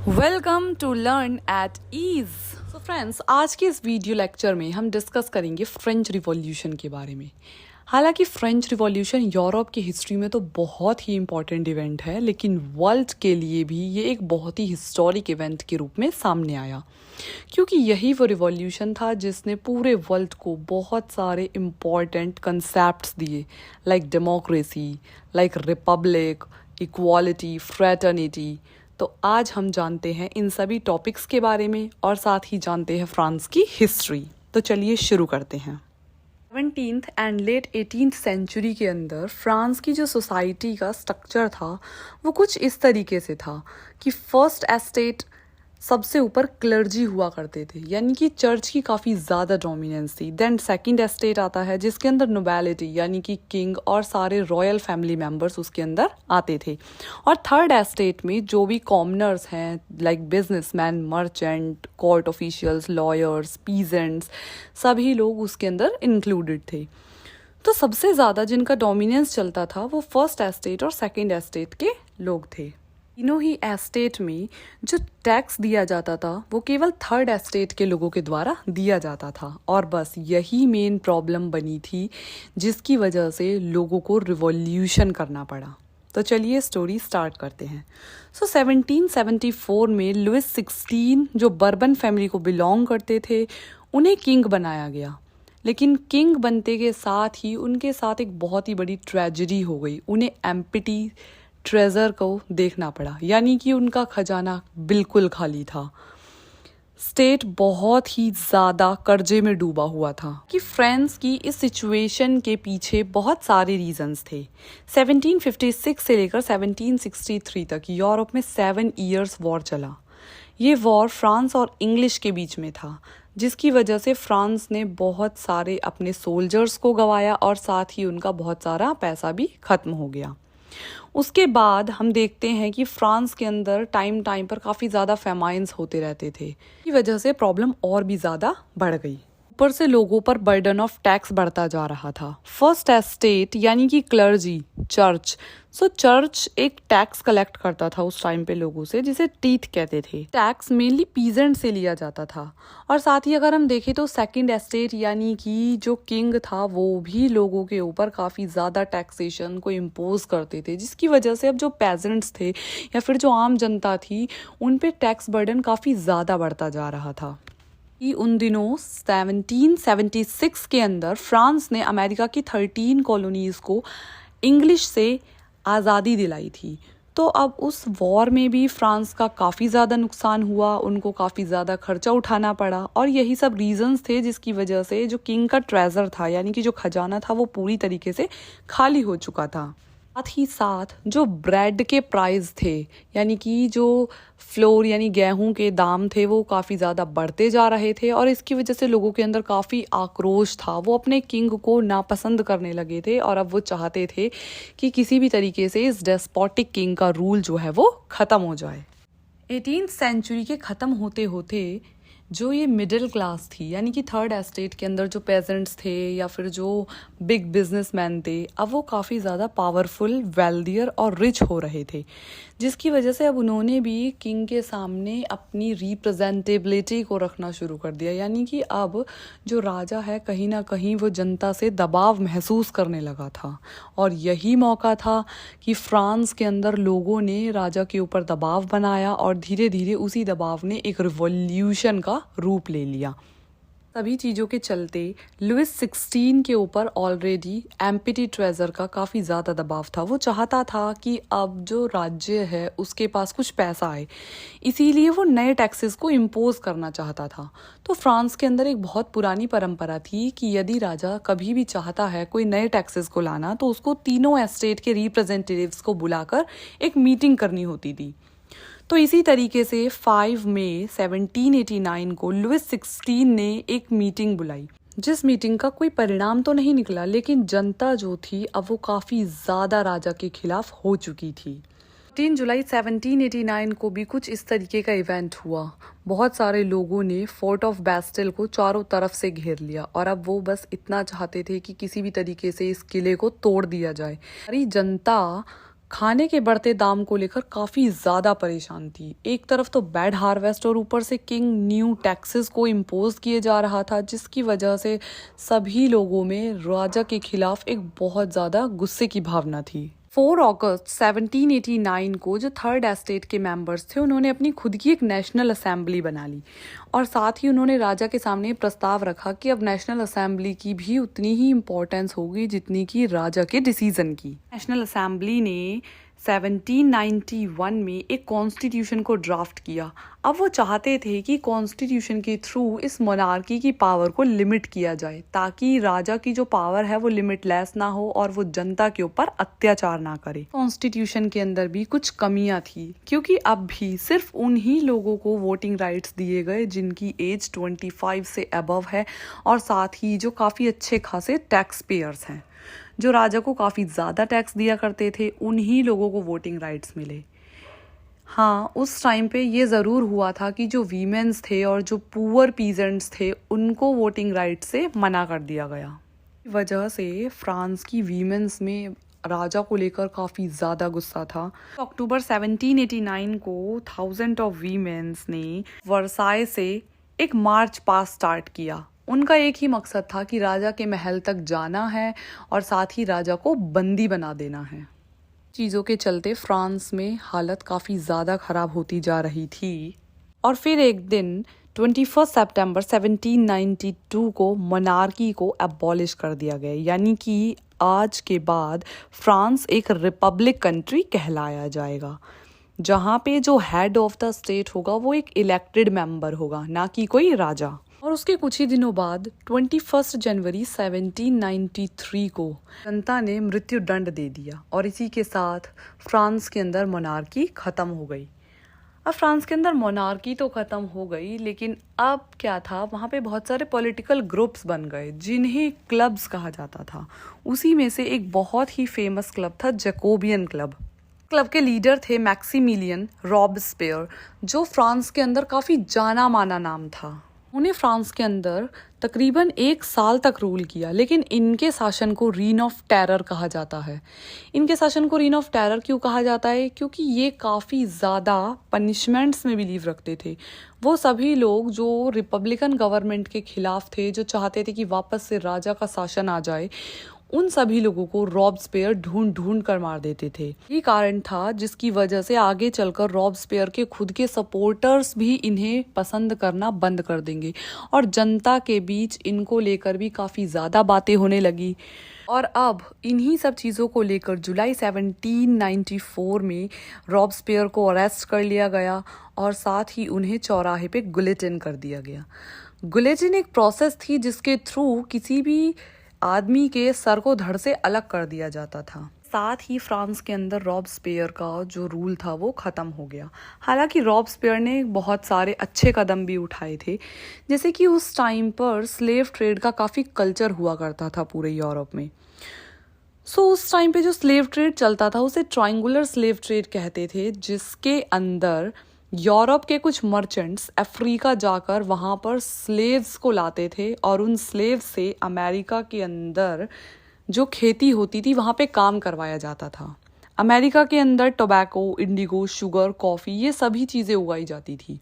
Welcome to learn at ease. So friends, आज के इस वीडियो लेक्चर में हम डिस्कस करेंगे फ्रेंच रिवॉल्यूशन के बारे में। हालांकि फ्रेंच रिवॉल्यूशन यूरोप की हिस्ट्री में तो बहुत ही इंपॉर्टेंट इवेंट है, लेकिन वर्ल्ड के लिए भी ये एक बहुत ही हिस्टोरिक इवेंट के रूप में सामने आया, क्योंकि यही वो रिवॉल्यूशन था जिसने पूरे वर्ल्ड को बहुत सारे इम्पॉर्टेंट कंसेप्ट्स दिए, like democracy, like Republic, equality, fraternity. तो आज हम जानते हैं इन सभी टॉपिक्स के बारे में और साथ ही जानते हैं फ्रांस की हिस्ट्री। तो चलिए शुरू करते हैं। 17th and let 18th century के अंदर फ्रांस की जो सोसाइटी का स्ट्रक्चर था वो कुछ इस तरीके से था कि फर्स्ट एस्टेट सबसे ऊपर क्लर्जी हुआ करते थे, यानी कि चर्च की काफ़ी ज़्यादा डोमिनेंस थी। देन सेकंड एस्टेट आता है जिसके अंदर नोबेलिटी यानी कि किंग और सारे रॉयल फैमिली मेंबर्स उसके अंदर आते थे। और थर्ड एस्टेट में जो भी कॉमनर्स हैं, like businessman, merchant, court officials, lawyers, peasants, सभी लोग उसके अंदर इंक्लूडेड थे। तो सबसे ज़्यादा जिनका डोमिनेंस चलता था वो फर्स्ट एस्टेट और सेकेंड एस्टेट के लोग थे। तीनों ही एस्टेट में जो टैक्स दिया जाता था वो केवल थर्ड एस्टेट के लोगों के द्वारा दिया जाता था, और बस यही मेन प्रॉब्लम बनी थी जिसकी वजह से लोगों को रिवॉल्यूशन करना पड़ा। तो चलिए स्टोरी स्टार्ट करते हैं। 1774 में लुइस 16 जो बर्बन फैमिली को बिलोंग करते थे उन्हें किंग बनाया गया, लेकिन किंग बनते के साथ ही उनके साथ एक बहुत ही बड़ी ट्रेजेडी हो गई। उन्हें एम्प्टी ट्रेजर को देखना पड़ा, यानी कि उनका खजाना बिल्कुल खाली था। स्टेट बहुत ही ज़्यादा कर्जे में डूबा हुआ था कि फ्रांस की इस सिचुएशन के पीछे बहुत सारे रीजंस थे। 1756 से लेकर 1763 तक यूरोप में 7 इयर्स वॉर चला। ये वॉर फ्रांस और इंग्लिश के बीच में था, जिसकी वजह से फ्रांस ने बहुत सारे अपने सोल्जर्स को गंवाया और साथ ही उनका बहुत सारा पैसा भी खत्म हो गया। उसके बाद हम देखते हैं कि फ्रांस के अंदर टाइम टाइम पर काफ़ी ज़्यादा फेमाइंस होते रहते थे, की वजह से प्रॉब्लम और भी ज़्यादा बढ़ गई। ऊपर से लोगों पर बर्डन ऑफ टैक्स बढ़ता जा रहा था। फर्स्ट एस्टेट यानी कि क्लर्जी, चर्च, चर्च एक टैक्स कलेक्ट करता था उस टाइम पे लोगों से, जिसे टीथ कहते थे। टैक्स मेनली पीजेंट से लिया जाता था। और साथ ही अगर हम देखें तो सेकंड एस्टेट यानी कि जो किंग था वो भी लोगों के ऊपर काफ़ी ज़्यादा टैक्सेशन को इम्पोज करते थे, जिसकी वजह से अब जो पेजेंट्स थे या फिर जो आम जनता थी उन पे टैक्स बर्डन काफ़ी ज़्यादा बढ़ता जा रहा था। उन दिनों 1776 के अंदर फ्रांस ने अमेरिका की 13 कॉलोनीज़ को इंग्लिश से आज़ादी दिलाई थी। तो अब उस वॉर में भी फ्रांस का काफ़ी ज़्यादा नुकसान हुआ, उनको काफ़ी ज़्यादा खर्चा उठाना पड़ा, और यही सब रीजंस थे जिसकी वजह से जो किंग का ट्रेजर था यानी कि जो खजाना था वो पूरी तरीके से खाली हो चुका था। साथ ही साथ जो ब्रेड के प्राइस थे यानी कि जो फ्लोर यानी गेहूं के दाम थे वो काफ़ी ज़्यादा बढ़ते जा रहे थे, और इसकी वजह से लोगों के अंदर काफ़ी आक्रोश था। वो अपने किंग को नापसंद करने लगे थे और अब वो चाहते थे कि किसी भी तरीके से इस डेस्पोटिक किंग का रूल जो है वो ख़त्म हो जाए। 18th सेंचुरी के ख़त्म होते होते जो ये मिडिल क्लास थी यानी कि थर्ड एस्टेट के अंदर जो पेजेंट्स थे या फिर जो बिग बिजनेसमैन थे, अब वो काफ़ी ज़्यादा पावरफुल, वेल्दियर और रिच हो रहे थे, जिसकी वजह से अब उन्होंने भी किंग के सामने अपनी रिप्रेजेंटेबिलिटी को रखना शुरू कर दिया। यानी कि अब जो राजा है कहीं ना कहीं वो जनता से दबाव महसूस करने लगा था, और यही मौका था कि फ्रांस के अंदर लोगों ने राजा के ऊपर दबाव बनाया और धीरे धीरे उसी दबाव ने एक रिवॉल्यूशन का रूप ले लिया। सभी चीज़ों के चलते लुइस 16 के ऊपर ऑलरेडी एम्पिटी ट्रेजर का काफ़ी ज़्यादा दबाव था। वो चाहता था कि अब जो राज्य है उसके पास कुछ पैसा आए, इसीलिए वो नए टैक्सेस को इम्पोज करना चाहता था। तो फ्रांस के अंदर एक बहुत पुरानी परंपरा थी कि यदि राजा कभी भी चाहता है कोई नए टैक्सेस को लाना तो उसको तीनों एस्टेट के रिप्रेजेंटेटिव्स को बुलाकर एक मीटिंग करनी होती थी। तो इसी तरीके से 5 मई 1789 को लुइस 16 ने एक मीटिंग बुलाई, जिस मीटिंग का कोई परिणाम तो नहीं निकला, लेकिन जनता जो थी अब वो काफ़ी ज़्यादा राजा के खिलाफ हो चुकी थी। 3 जुलाई 1789 को भी कुछ इस तरीके का इवेंट हुआ। बहुत सारे लोगों ने फोर्ट ऑफ बैस्टिल को चारों तरफ से घेर लिया, और अब वो बस इतना चाहते थे कि किसी भी तरीके से इस किले को तोड़ दिया जाए। सारी जनता खाने के बढ़ते दाम को लेकर काफ़ी ज़्यादा परेशान थी। एक तरफ तो बैड हार्वेस्ट और ऊपर से किंग न्यू टैक्सेस को इम्पोज किए जा रहा था, जिसकी वजह से सभी लोगों में राजा के खिलाफ एक बहुत ज़्यादा गुस्से की भावना थी। 4 अगस्त 1789 को जो थर्ड एस्टेट के मेंबर्स थे उन्होंने अपनी खुद की एक नेशनल असेंबली बना ली और साथ ही उन्होंने राजा के सामने प्रस्ताव रखा कि अब नेशनल असेंबली की भी उतनी ही इम्पोर्टेंस होगी जितनी की राजा के डिसीजन की। नेशनल असेंबली ने 1791 में एक कॉन्स्टिट्यूशन को ड्राफ्ट किया। अब वो चाहते थे कि कॉन्स्टिट्यूशन के थ्रू इस मोनार्की की पावर को लिमिट किया जाए ताकि राजा की जो पावर है वो लिमिटलेस ना हो और वो जनता के ऊपर अत्याचार ना करे। कॉन्स्टिट्यूशन के अंदर भी कुछ कमियां थी क्योंकि अब भी सिर्फ उन्हीं लोगों को वोटिंग राइट्स दिए गए जिनकी एज 25 से अबव है और साथ ही जो काफ़ी अच्छे खासे टैक्स पेयर्स हैं। जो राजा को काफ़ी ज़्यादा टैक्स दिया करते थे उन्हीं लोगों को वोटिंग राइट्स मिले। हाँ, उस टाइम पे ये ज़रूर हुआ था कि जो वीमेंस थे और जो पुअर पीजेंट्स थे उनको वोटिंग राइट से मना कर दिया गया। वजह से फ्रांस की वीमेंस में राजा को लेकर काफ़ी ज़्यादा गुस्सा था। अक्टूबर 1789 को 1000 ऑफ वीमेंस ने वर्साय से एक मार्च पास स्टार्ट किया। उनका एक ही मकसद था कि राजा के महल तक जाना है और साथ ही राजा को बंदी बना देना है। चीज़ों के चलते फ्रांस में हालत काफ़ी ज़्यादा ख़राब होती जा रही थी और फिर एक दिन 21 सितंबर 1792 को मोनार्की को अबॉलिश कर दिया गया, यानी कि आज के बाद फ्रांस एक रिपब्लिक कंट्री कहलाया जाएगा, जहाँ पे जो हेड ऑफ द स्टेट होगा वो एक इलेक्टेड मेंबर होगा, ना कि कोई राजा। और उसके कुछ ही दिनों बाद 21 जनवरी 1793 को जनता ने मृत्यु दंड दे दिया और इसी के साथ फ्रांस के अंदर मोनार्की ख़त्म हो गई। अब फ्रांस के अंदर मोनार्की तो ख़त्म हो गई, लेकिन अब क्या था, वहाँ पे बहुत सारे पॉलिटिकल ग्रुप्स बन गए जिन्हें क्लब्स कहा जाता था। उसी में से एक बहुत ही फेमस क्लब था जैकोबियन क्लब। क्लब के लीडर थे मैक्सिमिलियन रॉबस्पियर, जो फ्रांस के अंदर काफ़ी जाना माना नाम था। उन्हें फ्रांस के अंदर तकरीबन 1 साल तक रूल किया, लेकिन इनके शासन को रीन ऑफ टेरर कहा जाता है। इनके शासन को रीन ऑफ टेरर क्यों कहा जाता है? क्योंकि ये काफ़ी ज़्यादा पनिशमेंट्स में बिलीव रखते थे। वो सभी लोग जो रिपब्लिकन गवर्नमेंट के खिलाफ थे, जो चाहते थे कि वापस से राजा का शासन आ जाए, उन सभी लोगों को रॉबस्पियर ढूंढ ढूंढ कर मार देते थे। ये कारण था जिसकी वजह से आगे चलकर रॉबस्पियर के खुद के सपोर्टर्स भी इन्हें पसंद करना बंद कर देंगे और जनता के बीच इनको लेकर भी काफ़ी ज़्यादा बातें होने लगी। और अब इन्हीं सब चीज़ों को लेकर जुलाई 1794 में रॉबस्पियर को अरेस्ट कर लिया गया और साथ ही उन्हें चौराहे पे गुलेटिन कर दिया गया। गुलेटिन एक प्रोसेस थी जिसके थ्रू किसी भी आदमी के सर को धड़ से अलग कर दिया जाता था। साथ ही फ्रांस के अंदर रॉबस्पियर का जो रूल था वो ख़त्म हो गया। हालांकि रॉबस्पियर ने बहुत सारे अच्छे कदम भी उठाए थे, जैसे कि उस टाइम पर स्लेव ट्रेड का काफ़ी कल्चर हुआ करता था पूरे यूरोप में। उस टाइम पे जो स्लेव ट्रेड चलता था उसे ट्रायंगुलर स्लेव ट्रेड कहते थे, जिसके अंदर यूरोप के कुछ मर्चेंट्स अफ्रीका जाकर वहाँ पर स्लेव्स को लाते थे और उन स्लेव्स से अमेरिका के अंदर जो खेती होती थी वहाँ पे काम करवाया जाता था। अमेरिका के अंदर टोबैको, इंडिगो, शुगर, कॉफ़ी, ये सभी चीज़ें उगाई जाती थी।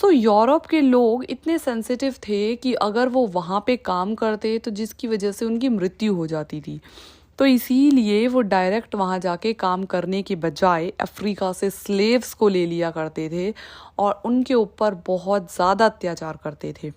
यूरोप के लोग इतने सेंसिटिव थे कि अगर वो वहाँ पे काम करते तो जिसकी वजह से उनकी मृत्यु हो जाती थी, तो इसीलिए वो डायरेक्ट वहाँ जाके काम करने के बजाय अफ्रीका से स्लेव्स को ले लिया करते थे और उनके ऊपर बहुत ज़्यादा अत्याचार करते थे।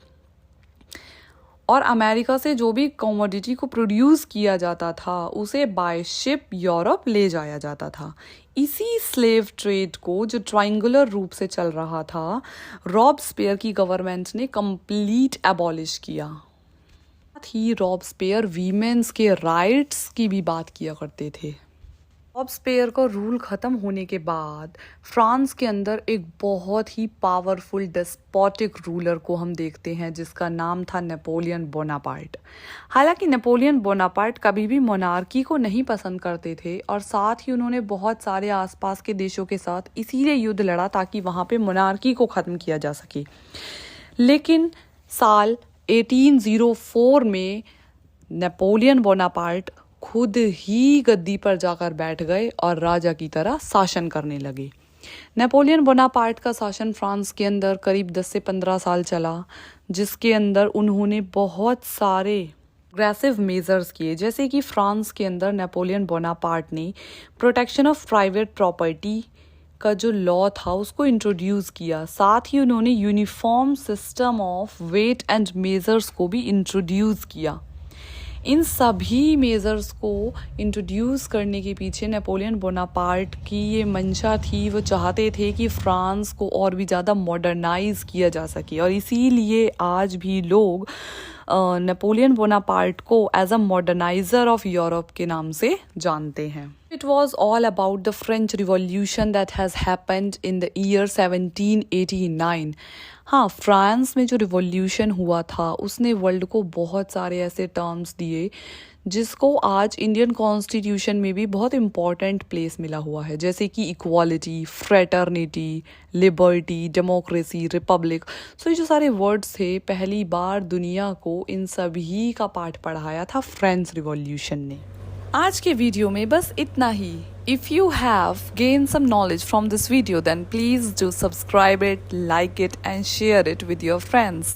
और अमेरिका से जो भी कमोडिटी को प्रोड्यूस किया जाता था उसे बाय शिप यूरोप ले जाया जाता था। इसी स्लेव ट्रेड को, जो ट्रायंगुलर रूप से चल रहा था, रॉबस्पियर की गवर्नमेंट ने कंप्लीट एबॉलिश किया। ही रॉबस्पियर वीमेंस के राइट्स की भी बात किया करते थे। रॉबस्पियर का रूल ख़त्म होने के बाद फ्रांस के अंदर एक बहुत ही पावरफुल डेस्पोटिक रूलर को हम देखते हैं जिसका नाम था नेपोलियन बोनापार्ट। हालांकि नेपोलियन बोनापार्ट कभी भी मोनार्की को नहीं पसंद करते थे और साथ ही उन्होंने बहुत सारे आसपास के देशों के साथ इसीलिए युद्ध लड़ा ताकि वहाँ पे मोनार्की को ख़त्म किया जा सके। लेकिन साल 1804 में नेपोलियन बोनापार्ट खुद ही गद्दी पर जाकर बैठ गए और राजा की तरह शासन करने लगे। नेपोलियन बोनापार्ट का शासन फ्रांस के अंदर करीब 10 से 15 साल चला, जिसके अंदर उन्होंने बहुत सारे अग्रेसिव मेजर्स किए, जैसे कि फ्रांस के अंदर नेपोलियन बोनापार्ट ने प्रोटेक्शन ऑफ प्राइवेट प्रॉपर्टी का जो लॉ था उसको इंट्रोड्यूस किया। साथ ही उन्होंने uniform system of weight and measures को भी इंट्रोड्यूस किया। इन सभी मेजर्स को इंट्रोड्यूस करने के पीछे नेपोलियन बोनापार्ट की ये मंशा थी। वो चाहते थे कि फ्रांस को और भी ज़्यादा मॉडर्नाइज किया जा सके, और इसीलिए आज भी लोग नेपोलियन बोनापार्ट को as a moderniser of Europe के नाम से जानते हैं। It was all about the French Revolution that has happened in the year 1789. हाँ, फ्रांस में जो रिवॉल्यूशन हुआ था उसने वर्ल्ड को बहुत सारे ऐसे टर्म्स दिए जिसको आज इंडियन कॉन्स्टिट्यूशन में भी बहुत इम्पॉर्टेंट प्लेस मिला हुआ है, जैसे कि equality, fraternity, liberty, democracy, republic. So ये जो सारे वर्ड्स थे, पहली बार दुनिया को इन सभी का पाठ पढ़ाया था फ्रेंच रिवॉल्यूशन ने। आज के वीडियो में बस इतना ही। If you have gained some knowledge from this video, then please do subscribe it, like it and share it with your friends.